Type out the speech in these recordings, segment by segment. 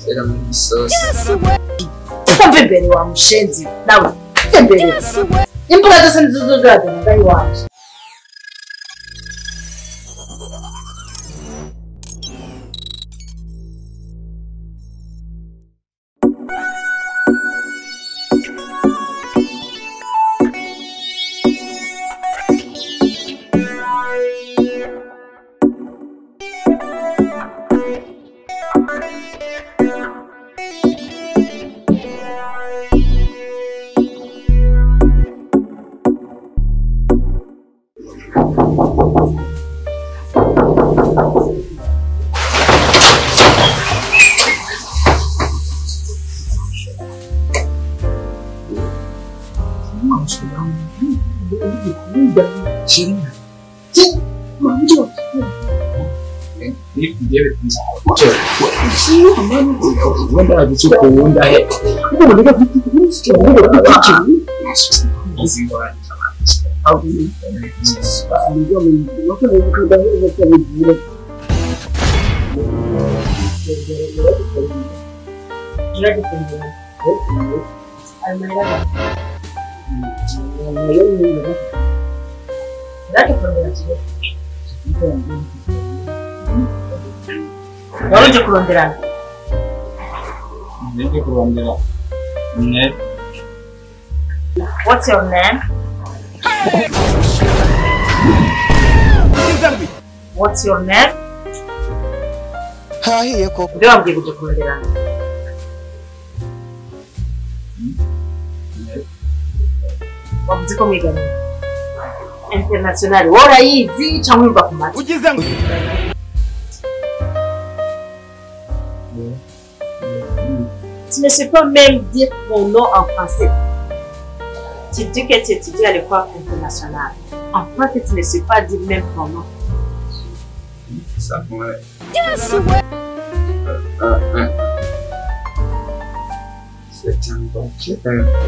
Era muito soso. Tá bebendo wa mushenzi nawe. Bebendo. Imbuga zose nizuzugada ngai waje. Wari kurondera. Nende kurondera. Ne. What's your name? What's your name? Hahiye koko. Ndio amgiye kuje kurondera. Wavuze ko mwigana. International. Wora yizi cyangwa umva ku mati. Ugize ngo Tu ne sais pas même dire ton nom en français. Tu dis que tu étudies à l'école internationale. En fait, tu ne sais pas dire même ton nom. Ça pourrait. Yes, ouais. C'est un bon chien.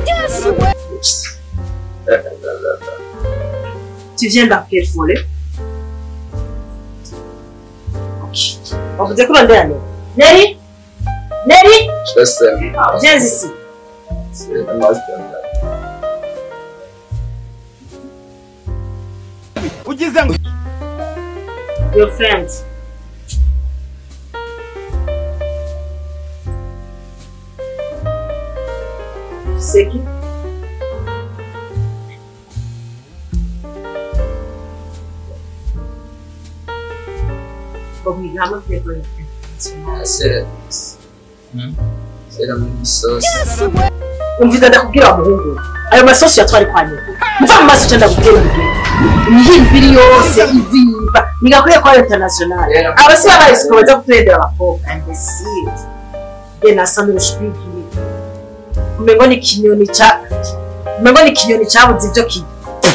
Yes, ouais. Tu viens dans quelle folie? Ok. On vous dit qu'on est allé. Nelly? Nelly? Je sais. Viens ici. C'est un master. Ugize ngo Your friend. C'est qui? Obrigado por ter C'est era muito soso. umvida ndakubwira muhungu ayo masosi yatwari kwa nyoko mva mu maso cyenda kubwira imihindiri yose iziva nigakwiye kwa international abasi babayisiko baza kutwedera abakobwa and they see it then asamira ushwigi umengo ni kinyoni cyabuze ibyo ki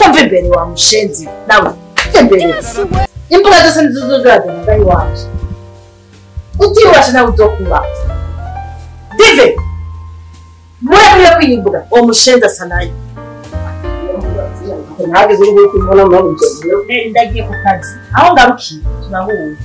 umva imbere wa mushenzi nawe imbere imbuga zose nizuzugada ngai waje utiwasha nawe uzokuba dive mwe kwiyimbuga uwo mushenzi asa nayo ntabwo ziri kubona mpamvu ndagiye ku kazi aho ngarukiye tunahuye